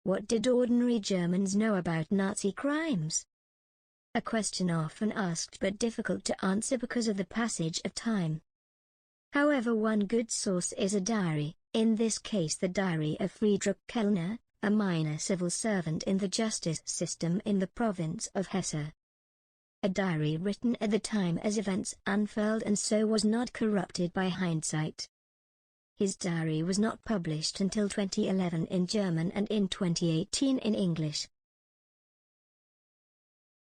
What did ordinary Germans know about Nazi crimes? A question often asked but difficult to answer because of the passage of time. However, one good source is a diary, in this case the diary of Friedrich Kellner, a minor civil servant in the justice system in the province of Hesse. A diary written at the time as events unfurled and so was not corrupted by hindsight. His diary was not published until 2011 in German and in 2018 in English.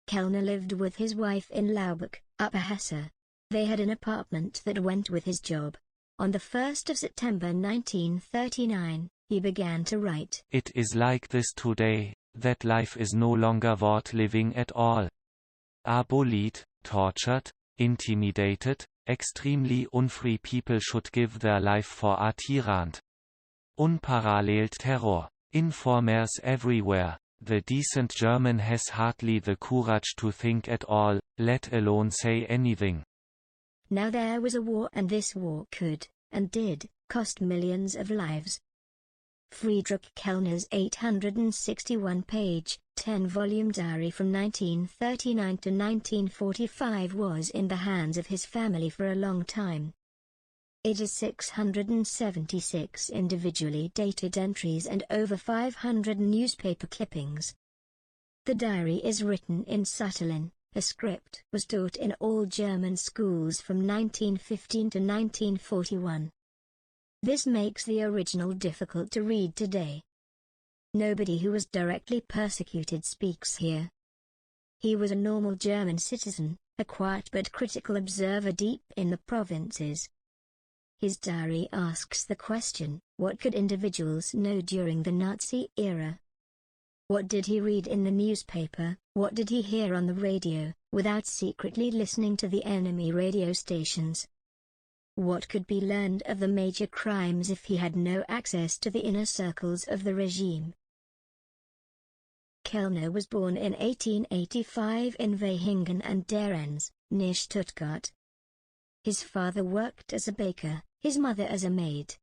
Kellner lived with his wife in Laubach, Upper Hesse. They had an apartment that went with his job. On the 1st of September 1939, he began to write. It is like this today, that life is no longer worth living at all. Are bullied, tortured, intimidated, extremely unfree people should give their life for a tyrant. Unparalleled terror, informers everywhere. The decent German has hardly the courage to think at all, let alone say anything. Now there was a war, and this war could, and did, cost millions of lives. Friedrich Kellner's 861-page, 10-volume diary from 1939 to 1945 was in the hands of his family for a long time. It has 676 individually dated entries and over 500 newspaper clippings. The diary is written in Sütterlin. A script was taught in all German schools from 1915 to 1941. This makes the original difficult to read today. Nobody who was directly persecuted speaks here. He was a normal German citizen, a quiet but critical observer deep in the provinces. His diary asks the question, what could individuals know during the Nazi era? What did he read in the newspaper, what did he hear on the radio, without secretly listening to the enemy radio stations? What could be learned of the major crimes if he had no access to the inner circles of the regime? Kellner was born in 1885 in Vehingen an der Enz, near Stuttgart. His father worked as a baker, his mother as a maid.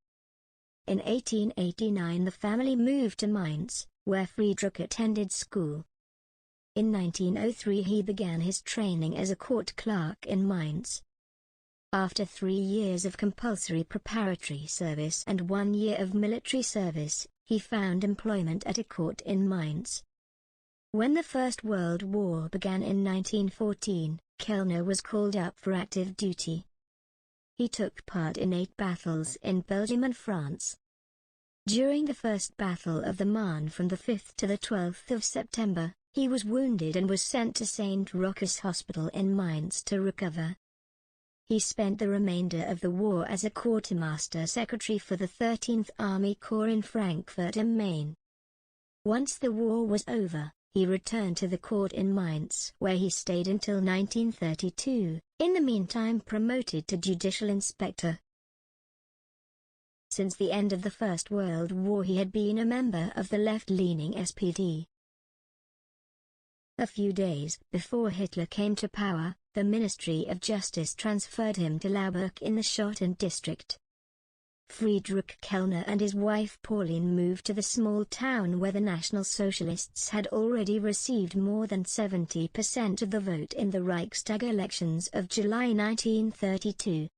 In 1889 the family moved to Mainz, where Friedrich attended school. In 1903 he began his training as a court clerk in Mainz. After 3 years of compulsory preparatory service and 1 year of military service, he found employment at a court in Mainz. When the First World War began in 1914, Kellner was called up for active duty. He took part in 8 battles in Belgium and France. During the First Battle of the Marne from the 5th to the 12th of September, he was wounded and was sent to St. Rochus Hospital in Mainz to recover. He spent the remainder of the war as a quartermaster secretary for the 13th Army Corps in Frankfurt am Main. Once the war was over, he returned to the court in Mainz, where he stayed until 1932, in the meantime promoted to judicial inspector. Since the end of the First World War he had been a member of the left-leaning SPD. A few days before Hitler came to power, the Ministry of Justice transferred him to Laubach in the Schotten district. Friedrich Kellner and his wife Pauline moved to the small town where the National Socialists had already received more than 70% of the vote in the Reichstag elections of July 1932.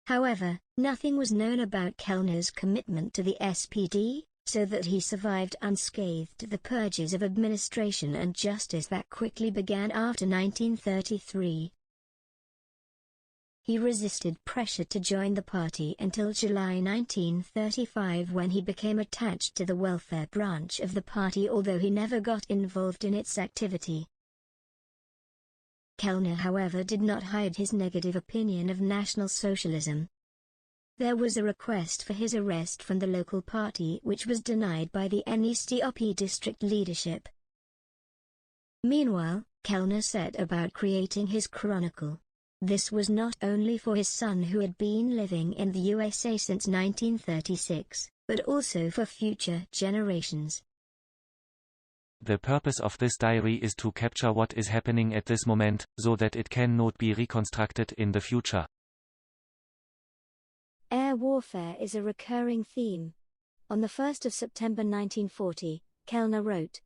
However, nothing was known about Kellner's commitment to the SPD, so that he survived unscathed the purges of administration and justice that quickly began after 1933. He resisted pressure to join the party until July 1935 when he became attached to the welfare branch of the party, although he never got involved in its activity. Kellner, however, did not hide his negative opinion of National Socialism. There was a request for his arrest from the local party which was denied by the NSDAP district leadership. Meanwhile, Kellner set about creating his chronicle. This was not only for his son who had been living in the USA since 1936, but also for future generations. The purpose of this diary is to capture what is happening at this moment, so that it cannot be reconstructed in the future. Air warfare is a recurring theme. On the 1st of September 1940, Kellner wrote.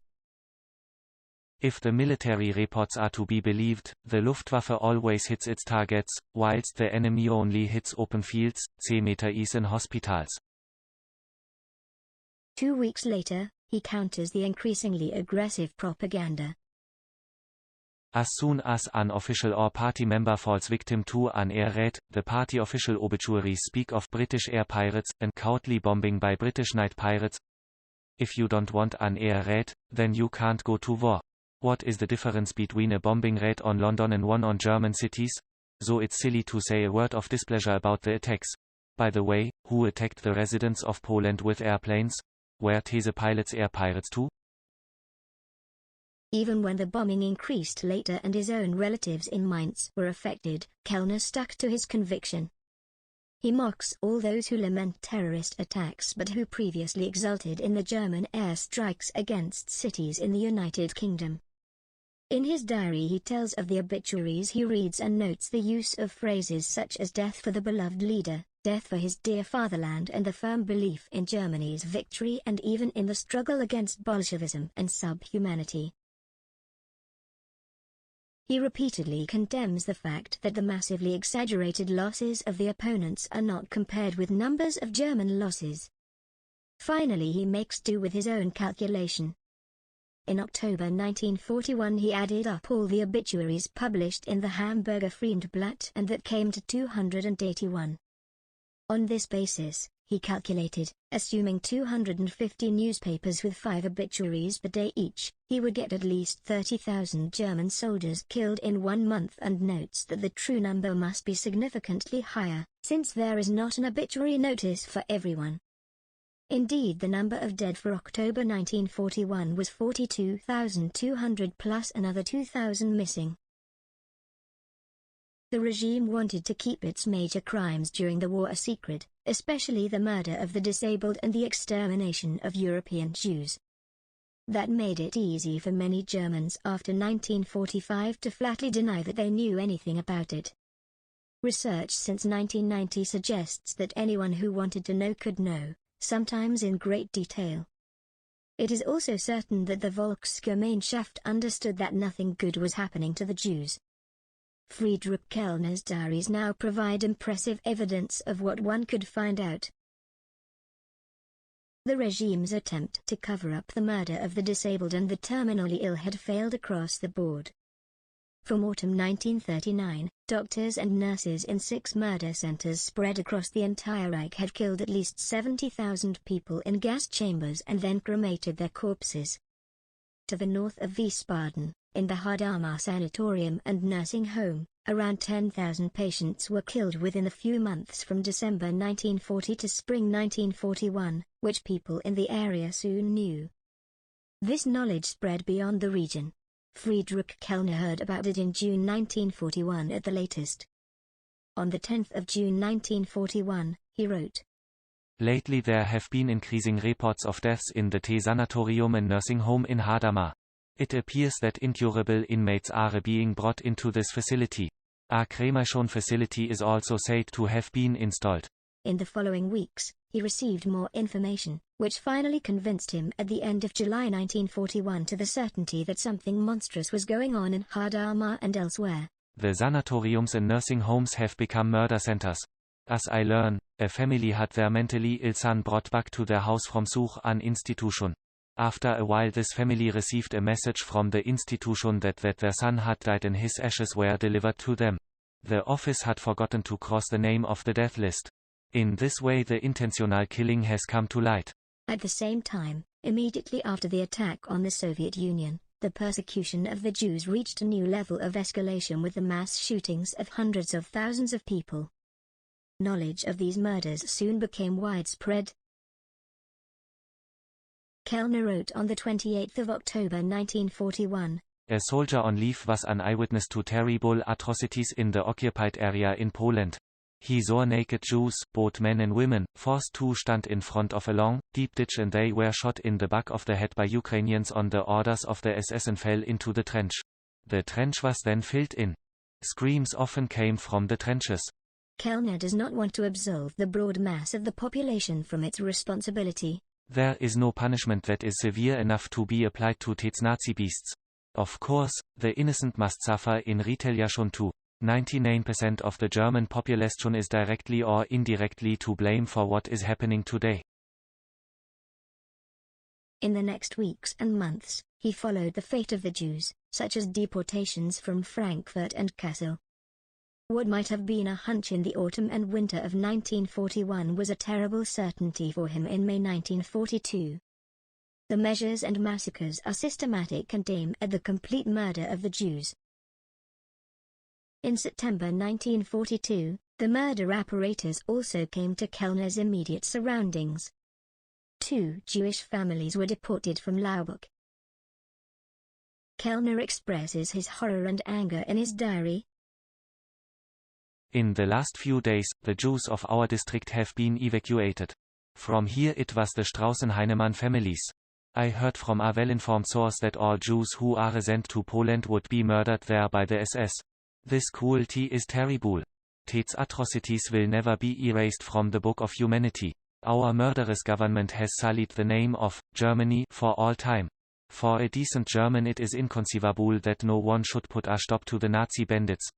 If the military reports are to be believed, the Luftwaffe always hits its targets, whilst the enemy only hits open fields, cemeteries and hospitals. 2 weeks later, he counters the increasingly aggressive propaganda. As soon as an official or party member falls victim to an air raid, the party official obituaries speak of British air pirates, and cowardly bombing by British night pirates. If you don't want an air raid, then you can't go to war. What is the difference between a bombing raid on London and one on German cities? So it's silly to say a word of displeasure about the attacks. By the way, who attacked the residents of Poland with airplanes? Were Hesse pilots air pirates too? Even when the bombing increased later and his own relatives in Mainz were affected, Kellner stuck to his conviction. He mocks all those who lament terrorist attacks but who previously exulted in the German airstrikes against cities in the United Kingdom. In his diary he tells of the obituaries he reads and notes the use of phrases such as death for the beloved leader, death for his dear fatherland, and the firm belief in Germany's victory and even in the struggle against Bolshevism and subhumanity. He repeatedly condemns the fact that the massively exaggerated losses of the opponents are not compared with numbers of German losses. Finally he makes do with his own calculation. In October 1941 he added up all the obituaries published in the Hamburger Friedensblatt and that came to 281. On this basis, he calculated, assuming 250 newspapers with 5 obituaries per day each, he would get at least 30,000 German soldiers killed in 1 month, and notes that the true number must be significantly higher, since there is not an obituary notice for everyone. Indeed, the number of dead for October 1941 was 42,200 plus another 2,000 missing. The regime wanted to keep its major crimes during the war a secret, especially the murder of the disabled and the extermination of European Jews. That made it easy for many Germans after 1945 to flatly deny that they knew anything about it. Research since 1990 suggests that anyone who wanted to know could know, sometimes in great detail. It is also certain that the Volksgemeinschaft understood that nothing good was happening to the Jews. Friedrich Kellner's diaries now provide impressive evidence of what one could find out. The regime's attempt to cover up the murder of the disabled and the terminally ill had failed across the board. From autumn 1939, doctors and nurses in 6 murder centers spread across the entire Reich had killed at least 70,000 people in gas chambers and then cremated their corpses. To the north of Wiesbaden, in the Hadamar Sanatorium and Nursing Home, around 10,000 patients were killed within a few months from December 1940 to spring 1941, which people in the area soon knew. This knowledge spread beyond the region. Friedrich Kellner heard about it in June 1941 at the latest. On the 10th of June 1941, he wrote, Lately there have been increasing reports of deaths in the T-Sanatorium and nursing home in Hadamar. It appears that incurable inmates are being brought into this facility. A cremation facility is also said to have been installed. In the following weeks, he received more information, which finally convinced him at the end of July 1941 to the certainty that something monstrous was going on in Hadamar and elsewhere. The sanatoriums and nursing homes have become murder centers. As I learn, a family had their mentally ill son brought back to their house from such an institution. After a while this family received a message from the institution that their son had died and his ashes were delivered to them. The office had forgotten to cross the name of the death list. In this way the intentional killing has come to light. At the same time, immediately after the attack on the Soviet Union, the persecution of the Jews reached a new level of escalation with the mass shootings of hundreds of thousands of people. Knowledge of these murders soon became widespread. Kellner wrote on the 28th of October 1941, A soldier on leave was an eyewitness to terrible atrocities in the occupied area in Poland. He saw naked Jews, both men and women, forced to stand in front of a long, deep ditch and they were shot in the back of the head by Ukrainians on the orders of the SS and fell into the trench. The trench was then filled in. Screams often came from the trenches. Kellner does not want to absolve the broad mass of the population from its responsibility. There is no punishment that is severe enough to be applied to these Nazi beasts. Of course, the innocent must suffer in retaliation too. 99% of the German population is directly or indirectly to blame for what is happening today. In the next weeks and months, he followed the fate of the Jews, such as deportations from Frankfurt and Kassel. What might have been a hunch in the autumn and winter of 1941 was a terrible certainty for him in May 1942. The measures and massacres are systematic and aim at the complete murder of the Jews. In September 1942, the murder apparatus also came to Kellner's immediate surroundings. 2 Jewish families were deported from Laubach. Kellner expresses his horror and anger in his diary. In the last few days, the Jews of our district have been evacuated. From here it was the Straußen-Heinemann families. I heard from a well-informed source that all Jews who are sent to Poland would be murdered there by the SS. This cruelty is terrible. These atrocities will never be erased from the book of humanity. Our murderous government has sullied the name of Germany for all time. For a decent German it is inconceivable that no one should put a stop to the Nazi bandits.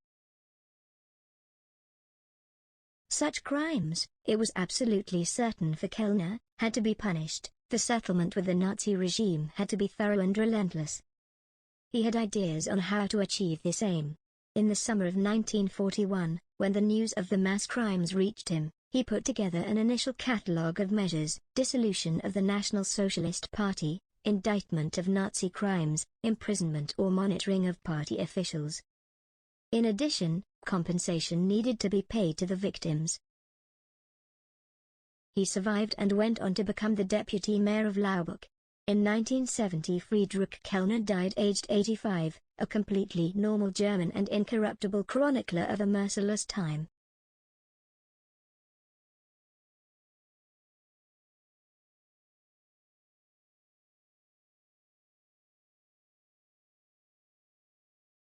Such crimes, it was absolutely certain for Kellner, had to be punished. The settlement with the Nazi regime had to be thorough and relentless. He had ideas on how to achieve this aim. In the summer of 1941, when the news of the mass crimes reached him, he put together an initial catalogue of measures: dissolution of the National Socialist Party, indictment of Nazi crimes, imprisonment or monitoring of party officials. In addition, compensation needed to be paid to the victims. He survived and went on to become the deputy mayor of Laubach. In 1970 Friedrich Kellner died aged 85, a completely normal German and incorruptible chronicler of a merciless time.